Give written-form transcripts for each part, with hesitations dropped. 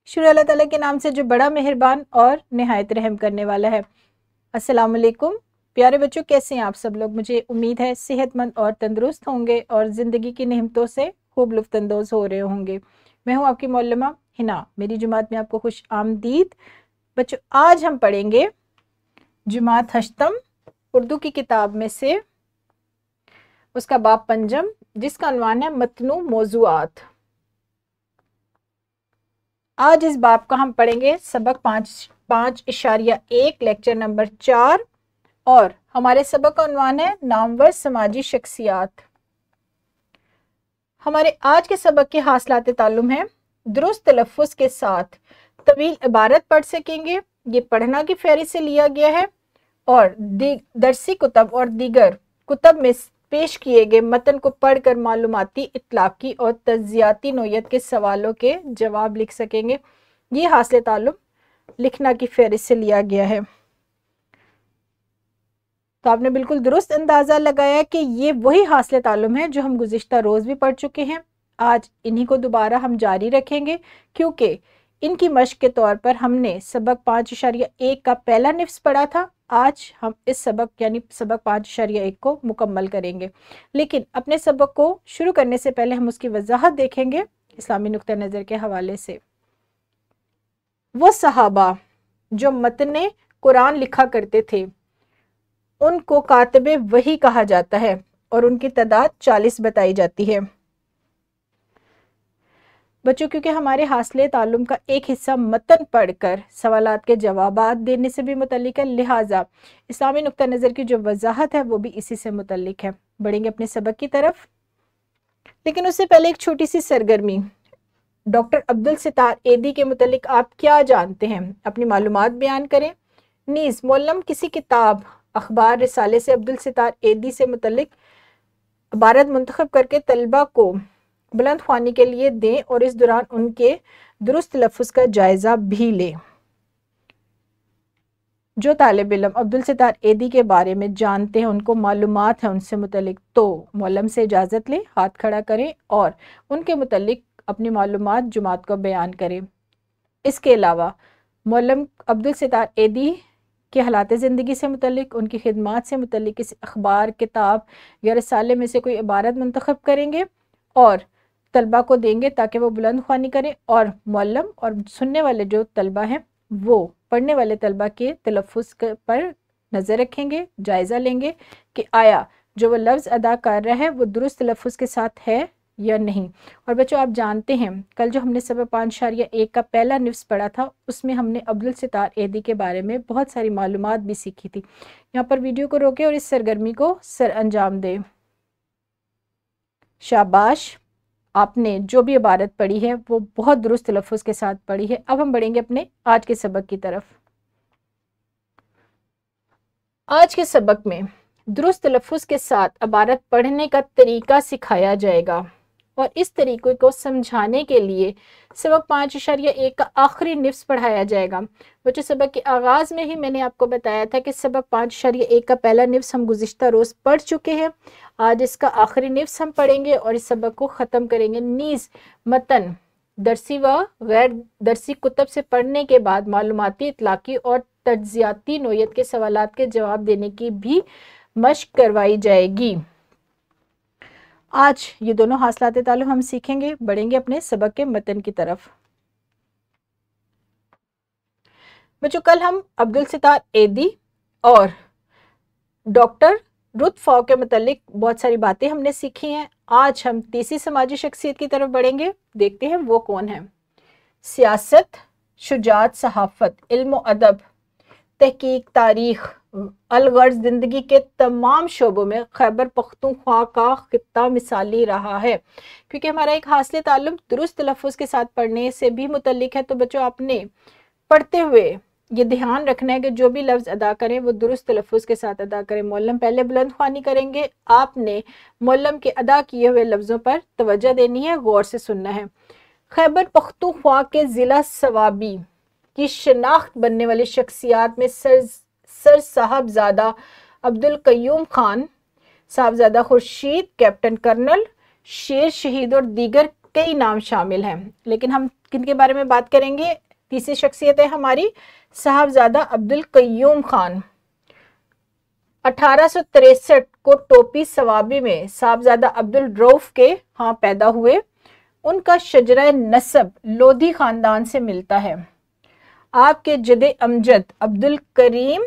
शुरू अल्लाह ताला के नाम से जो बड़ा मेहरबान और निहायत रहम करने वाला है। अस्सलाम वालेकुम प्यारे बच्चों, कैसे हैं आप सब लोग। मुझे उम्मीद है सेहतमंद और तंदुरुस्त होंगे और ज़िंदगी की नेमतों से खूब लुफ्तंदोज हो रहे होंगे। मैं हूं आपकी मौलमा हिना, मेरी जुमात में आपको खुश आमदीद। बच्चों, आज हम पढ़ेंगे जुमात हश्तम उर्दू की किताब में से उसका बाब पंजम, जिसका अन्वान है मतनू मौज़ूआत। आज इस बाब का हम पढ़ेंगे सबक 5.1 लेक्चर नंबर 4 और हमारे सबक का उन्वान है नामवर समाजी शख्सियात। हमारे आज के सबक के हासिलात ताल्लुम है दुरुस्त तलफ़्फ़ुज़ के साथ तवील इबारत पढ़ सकेंगे। ये पढ़ना की फहरिस्त से लिया गया है और दरसी कुतब और दीगर कुतब में पेश किए गए मतन को पढ़कर मालूमाती, इतलाकी और तज्जियाती नोयत के सवालों के जवाब लिख सकेंगे। ये हासिल ताल्लुम लिखना की फहरिस्त से लिया गया है। तो आपने बिल्कुल दुरुस्त अंदाज़ा लगाया कि ये वही हासिल ताल्लुम है जो हम गुज़िश्ता रोज़ भी पढ़ चुके हैं। आज इन्हीं को दोबारा हम जारी रखेंगे क्योंकि इनकी मश्क के तौर पर हमने सबक 5.1 का पहला निफ्स पढ़ा था। आज हम इस सबक यानी सबक 5.1 को मुकम्मल करेंगे, लेकिन अपने सबक को शुरू करने से पहले हम उसकी वजाहत देखेंगे इस्लामी नुक्ता नज़र के हवाले से। वो सहाबा जो मतने कुरान लिखा करते थे उनको कातिबे वही कहा जाता है और उनकी तादाद 40 बताई जाती है। बच्चों, क्योंकि हमारे हासिले ताल्लुम का एक हिस्सा मतन पढ़कर सवालात के जवाबात देने से भी मुतल्लिक है, लिहाजा इस्लामी नुक्ता नज़र की जो वजाहत है वो भी इसी से मुतल्लिक है। बढ़ेंगे अपने सबक की तरफ, लेकिन उससे पहले एक छोटी सी सरगर्मी। डॉक्टर अब्दुल सितार एदी के मुतल्लिक आप क्या जानते हैं, अपनी मालूमात बयान करें। नीज़ मौलम किसी किताब, अखबार, रिसाले से अब्दुल सितार एदी से मुतल्लिक इबारत मुंतखब करके तलबा को बुलंद ख्वानी के लिए दें और इस दौरान उनके दुरुस्त लफ्ज़ का जायज़ा भी लें। जो तालिब इल्म अब्दुल सितार एदी के बारे में जानते हैं, उनको मालूमात है उनसे मुतल्लिक, तो मौलम से इजाज़त लें, हाथ खड़ा करें और उनके मुतल्लिक अपनी मालूमात जुमात को बयान करें। इसके अलावा मौलम अब्दुल सितार एदी के हालात ज़िंदगी से मुतल्लिक, उनकी खिदमात से मुतल्लिक किसी अखबार, किताब या रिसाले में से कोई इबारत मुंतखब करेंगे और तलबा को देंगे ताकि वो बुलंद ख्वानी करें और मौलम और सुनने वाले जो तलबा हैं वो पढ़ने वाले तलबा के तलफ़्फ़ुज़ पर नज़र रखेंगे, जायज़ा लेंगे कि आया जो वो लफ्ज़ अदा कर रहा है वो दुरुस्त तलफ़्फ़ुज़ के साथ है या नहीं। और बच्चों, आप जानते हैं कल जो हमने सबक 5.1 का पहला निफ्स पढ़ा था उसमें हमने अब्दुल सितार एदी के बारे में बहुत सारी मालूमात भी सीखी थी। यहाँ पर वीडियो को रोकें और इस सरगर्मी को सर अंजाम दें। शाबाश, आपने जो भी इबारत पढ़ी है वो बहुत दुरुस्त तलफ़्फ़ुज़ के साथ पढ़ी है। अब हम बढ़ेंगे अपने आज के सबक की तरफ। आज के सबक में दुरुस्त तलफ़्फ़ुज़ के साथ इबारत पढ़ने का तरीका सिखाया जाएगा और इस तरीके को समझाने के लिए सबक 5.1 का आखिरी निफ्स पढ़ाया जाएगा। बच्चों, सबक के आगाज़ में ही मैंने आपको बताया था कि सबक 5.1 का पहला निफ्स हम गुज़िश्ता रोज़ पढ़ चुके हैं। आज इसका आखिरी निफ्स हम पढ़ेंगे और इस सबक को ख़त्म करेंगे। नीज़ मतन दरसी व गैर दरसी कुतब से पढ़ने के बाद मालूमाती, इतलाकी और तज्जियाती नोयत के सवालात के जवाब देने की भी मश्क करवाई जाएगी। आज ये दोनों हासिलात ताल्लुम हम सीखेंगे। बढ़ेंगे अपने सबक के मतन की तरफ। बच्चों, कल हम अब्दुल सितार एदी और डॉक्टर रुत फ़ाउ के मुतल्लिक बहुत सारी बातें हमने सीखी हैं। आज हम तीसरी समाजी शख्सियत की तरफ बढ़ेंगे। देखते हैं वो कौन है। सियासत, शुजात, सहाफ़त, इल्म अदब, तहकीक, तारीख़, अलगर्ज़ ज़िंदगी के तमाम शोबों में खैबर पख्तूनख्वा का खित्ता मिसाली रहा है। क्योंकि हमारा एक हासिल ताल्लुम दुरुस्त तलफ़्फ़ुज़ के साथ पढ़ने से भी मुतल्लिक है, तो बच्चों आपने पढ़ते हुए ये ध्यान रखना है कि जो भी लफ्ज़ अदा करें वो दुरुस्त तलफ़्फ़ुज़ के साथ अदा करें। मौलम पहले बुलंद ख्वानी करेंगे, आपने मौलम के अदा किए हुए लफ्ज़ों पर तवज्जो देनी है, गौर से सुनना है। खैबर पख्तूनख्वा के ज़िला सवाबी की शनाख्त बनने वाली शख्सियात में sir Sahibzada Abdul Qayyum Khan, Sahibzada Khurshid, captain colonel, शेर शहीद और दीगर कई नाम शामिल हैं, लेकिन हम किन के बारे में बात करेंगे? तीसरी शख्सियत है हमारी साहबजादा अब्दुल कय्यूम खान। 1863 को टोपी सवाबी में साहबजादा अब्दुल रऊफ के यहाँ पैदा हुए। उनका शजरा नसब लोधी खानदान से मिलता है। आपके जदे अमजद अब्दुल करीम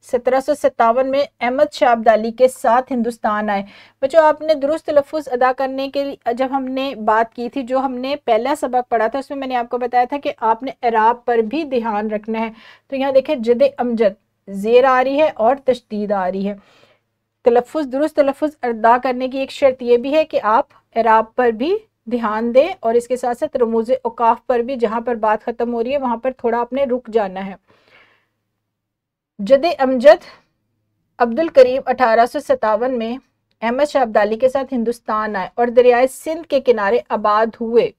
1757 में अहमद शाह अब्दाली के साथ हिंदुस्तान आए। बच्चों, आपने दुरुस्त लफ्ज़ अदा करने के लिए जब हमने बात की थी, जो हमने पहला सबक पढ़ा था, उसमें मैंने आपको बताया था कि आपने इराब पर भी ध्यान रखना है। तो यहाँ देखें, जदे अमजद ज़ेर आ रही है और तशदीद आ रही है। तलफ़्फ़ुज़ दुरुस्त तलफ़्फ़ुज़ अदा करने की एक शर्त यह भी है कि आप इराब पर भी ध्यान दें और इसके साथ साथ रमूज़े औकाफ पर भी, जहाँ पर बात ख़त्म हो रही है वहाँ पर थोड़ा आपने रुक जाना है। जदे अमजद अब्दुल करीम 1857 में अहमद शाह अब्दाली के साथ हिंदुस्तान आए और दरियाए सिंध के किनारे आबाद हुए।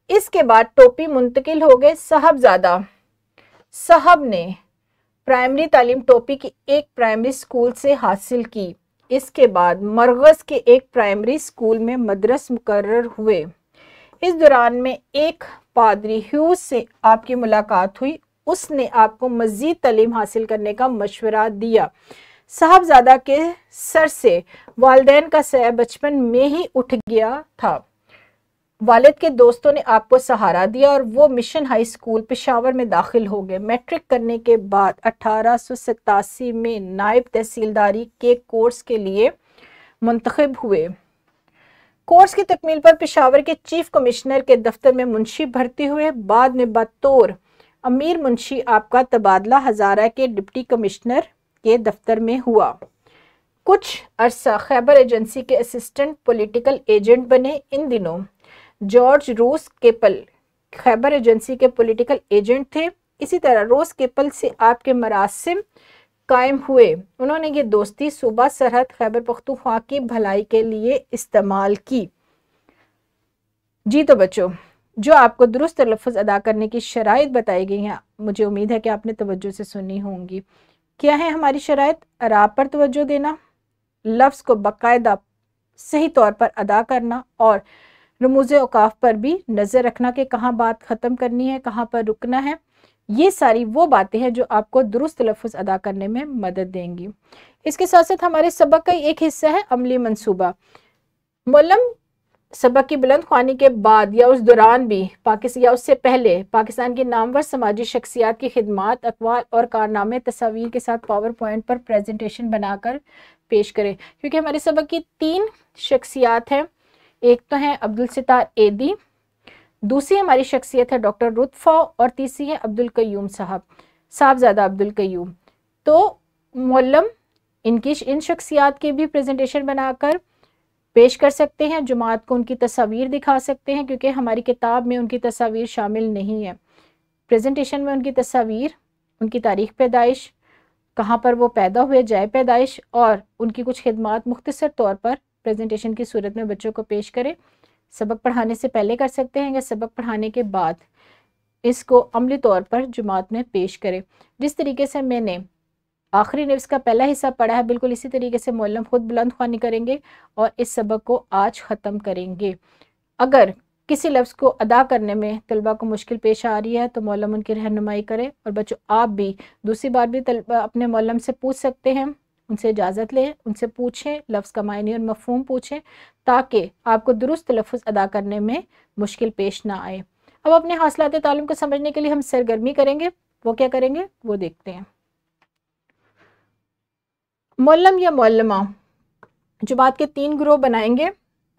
इसके बाद टोपी मुंतकिल हो गए साहबजादा। साहब ने प्राइमरी तालीम टोपी की एक प्राइमरी स्कूल से हासिल की। इसके बाद मरगज़ के एक प्राइमरी स्कूल में मदरस मुकर्रर हुए। इस दौरान में एक पादरी ह्यूज से आपकी मुलाकात हुई। उसने आपको मज़ीद तालीम हासिल करने का मशवरा दिया। साहबजादा के सर से वालिदैन का साया बचपन में ही उठ गया था। वालिद के दोस्तों ने आपको सहारा दिया और वो मिशन हाई स्कूल पेशावर में दाखिल हो गए। मैट्रिक करने के बाद 1887 में नायब तहसीलदारी के कोर्स के लिए मुंतखब हुए। कोर्स की तकमील पर पेशावर के चीफ कमिश्नर के दफ्तर में मुंशी भर्ती हुए। बाद में बतौर अमीर मुंशी आपका तबादला हज़ारा के डिप्टी कमिश्नर के दफ्तर में हुआ। कुछ अरसा खैबर एजेंसी के असिस्टेंट पॉलिटिकल एजेंट बने। इन दिनों जॉर्ज रोज केपल खैबर एजेंसी के पॉलिटिकल एजेंट थे। इसी तरह रोज केपल से आपके मरासिम कायम हुए। उन्होंने ये दोस्ती सूबा सरहद खैबर पख्तूनख्वा की भलाई के लिए इस्तेमाल की। जी तो बच्चों, जो आपको दुरुस्त लफ्ज़ अदा करने की शराइत बताई गई हैं, मुझे उम्मीद है कि आपने तवज्जो से सुनी होंगी। क्या है हमारी शराइत? इराब पर तवज्जो देना, लफ्ज़ को बाकायदा सही तौर पर अदा करना और रमूज़े औकाफ पर भी नज़र रखना कि कहाँ बात ख़त्म करनी है, कहाँ पर रुकना है। ये सारी वो बातें हैं जो आपको दुरुस्त लफ्ज़ अदा करने में मदद देंगी। इसके साथ साथ हमारे सबक का एक हिस्सा है अमली मंसूबा। मौलम सबक की बुलंद ख्वानी के बाद या उस दौरान भी पाकिस्तान या उससे पहले पाकिस्तान की नामवर समाजी शख्सियात की खिदमात, अक़वाल और कारनामे तस्वीर के साथ पावर पॉइंट पर प्रेजेंटेशन बनाकर पेश करें। क्योंकि हमारे सबक की 3 शख्सियात हैं। एक तो है अब्दुल सितार एदी, दूसरी हमारी शख्सियत है डॉक्टर रुतफ़ा और तीसरी है अब्दुल कय्यूम साहबजादा अब्दुल कय्यूम। तो मौलम इन शख्सियात की भी प्रेजेंटेशन बनाकर पेश कर सकते हैं। जुमात को उनकी तस्वीर दिखा सकते हैं, क्योंकि हमारी किताब में उनकी तस्वीर शामिल नहीं है। प्रेजेंटेशन में उनकी तस्वीर, उनकी तारीख़ पैदाइश, कहाँ पर वो पैदा हुए, जाए पैदाइश और उनकी कुछ खिदमात मुख्तसर तौर पर प्रेजेंटेशन की सूरत में बच्चों को पेश करें। सबक पढ़ाने से पहले कर सकते हैं या सबक पढ़ाने के बाद इसको अमली तौर पर जुमात में पेश करें। जिस तरीके से मैंने आखिरी निफ्स का पहला हिस्सा पढ़ा है, बिल्कुल इसी तरीके से मौलम खुद बुलंद ख्वानी करेंगे और इस सबक को आज ख़त्म करेंगे। अगर किसी लफ्ज़ को अदा करने में तलबा को मुश्किल पेश आ रही है तो मौलम उनकी रहनुमाई करें। और बच्चों, आप भी दूसरी बार भी अपने मौलम से पूछ सकते हैं, उनसे इजाज़त लें, उनसे पूछें, लफ्ज़ का मायने और मफ़हूम पूछें, ताकि आपको दुरुस्त लफ्ज़ अदा करने में मुश्किल पेश ना आए। अब अपने हासिलात तालीम को समझने के लिए हम सरगर्मी करेंगे। वो क्या करेंगे वो देखते हैं। मौलम या मौलमा जुमात के 3 ग्रोह बनाएंगे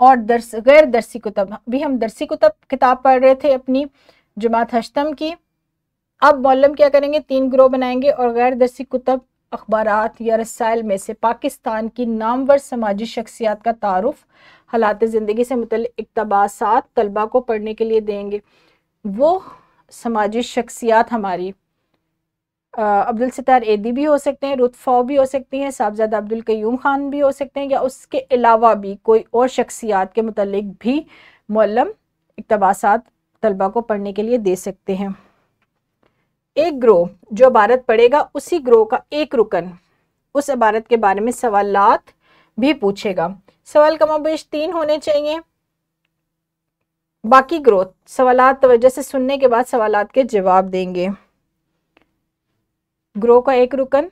और गैर दरसी कुतब, अभी हम दरसी किताब पढ़ रहे थे अपनी जुमात हश्तम की। अब मौलम क्या करेंगे, 3 ग्रोह बनाएंगे और गैर दरसी कुतब, अखबारात या रसाइल में से पाकिस्तान की नामवर समाजी शख्सियात का तारुफ, हालात ज़िंदगी से मुतल्लिक़ इक़्तिबासात तलबा को पढ़ने के लिए देंगे। वो समाजी शख्सियात हमारी अब्दुल सितार एदी भी हो सकते हैं, रुतफ़ा भी हो सकती हैं, साहबजादा अब्दुल कय्यूम खान भी हो सकते हैं, या उसके अलावा भी कोई और शख्सियात के मुतल्लिक़ भी मौलम इक़्तिबासात तलबा को पढ़ने के लिए दे सकते हैं। एक ग्रोह जो इबारत पढ़ेगा, उसी ग्रोह का एक रुकन उस इबारत के बारे में सवालात भी पूछेगा। सवाल कमोबेश 3 होने चाहिए। बाकी ग्रोथ, सवालात तवज्जो से सुनने के बाद सवालात के जवाब देंगे। ग्रो का एक रुकन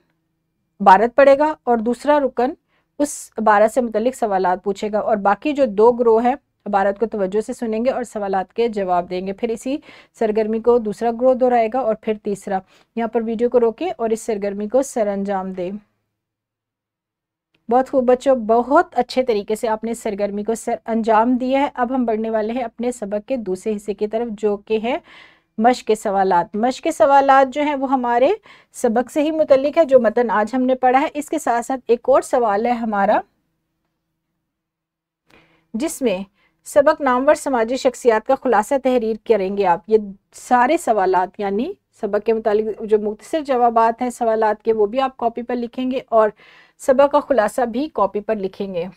इबारत पढ़ेगा और दूसरा रुकन उस इबारत से मुतल्लिक सवालात पूछेगा, और बाकी जो 2 ग्रो है इबारत को तवज्जो से सुनेंगे और सवालात के जवाब देंगे। फिर इसी सरगर्मी को दूसरा ग्रो दोहराएगा और फिर तीसरा। यहाँ पर वीडियो को रोकें और इस सरगर्मी को सरअंजाम दें। बहुत खूब बच्चों, बहुत अच्छे तरीके से आपने सरगर्मी को सर अंजाम दिया है। अब हम बढ़ने वाले हैं अपने सबक के दूसरे हिस्से की तरफ, जो कि है मश्क के सवालात। मश्क के सवालात जो हैं वो हमारे सबक से ही मुतल्लिक है, जो मतन आज हमने पढ़ा है। इसके साथ साथ एक और सवाल है हमारा, जिसमें सबक नामवर समाजी शख्सियात का खुलासा तहरीर करेंगे आप। ये सारे सवालात यानी सबक के मुतालिक जो मुख्तसर जवाबात हैं सवालात के, वो भी आप कॉपी पर लिखेंगे और सबक का खुलासा भी कॉपी पर लिखेंगे।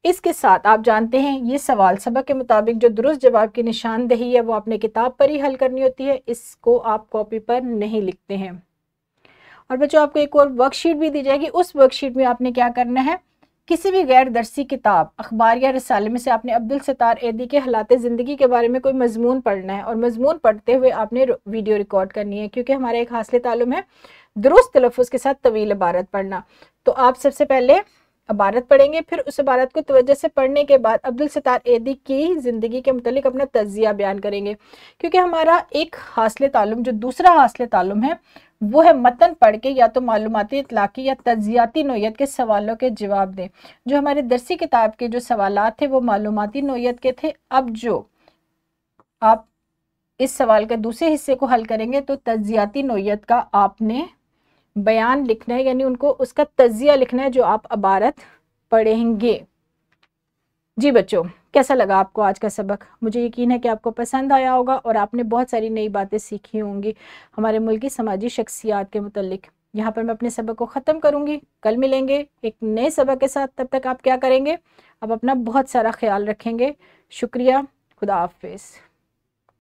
इसके साथ आप जानते हैं ये सवाल सबक के मुताबिक जो दुरुस्त जवाब की निशानदही है वो आपने किताब पर ही हल करनी होती है, इसको आप कॉपी पर नहीं लिखते हैं। और बच्चों आपको एक और वर्कशीट भी दी जाएगी। उस वर्कशीट में आपने क्या करना है, किसी भी गैर दरसी किताब, अखबार या रिसाले में से आपने अब्दुल सत्तार ऐदी के हालात ज़िंदगी के बारे में कोई मजमून पढ़ना है, और मजमून पढ़ते हुए आपने वीडियो रिकॉर्ड करनी है, क्योंकि हमारा एक हासिल तालुम है दुरुस्त तलफ़ुज़ के साथ तवील इबारत पढ़ना। तो आप सबसे पहले इबारत पढ़ेंगे, फिर उस इबारत को तवज्जो से पढ़ने के बाद अब्दुल सत्तार ऐदी की ज़िंदगी के मुतालिक अपना तज़िया बयान करेंगे, क्योंकि हमारा एक हासिल तालुम, जो दूसरा हासिल तालुम है, वो है मतन पढ़ के या तो मालूमाती, इतलाकी या तज़ियाती नोयत के सवालों के जवाब दें। जो हमारे दरसी किताब के जो सवालात थे वो मालूमाती नोयत के थे। अब जो आप इस सवाल के दूसरे हिस्से को हल करेंगे तो तज़ियाती नोयत का आपने बयान लिखना है, यानी उनको उसका तज़िया लिखना है जो आप इबारत पढ़ेंगे। जी बच्चों, कैसा लगा आपको आज का सबक? मुझे यकीन है कि आपको पसंद आया होगा और आपने बहुत सारी नई बातें सीखी होंगी हमारे मुल्क की समाजी शख्सियात के मुतल्लिक। यहाँ पर मैं अपने सबक को ख़त्म करूँगी, कल मिलेंगे एक नए सबक के साथ। तब तक आप क्या करेंगे, आप अपना बहुत सारा ख्याल रखेंगे। शुक्रिया, खुदा हाफिज़।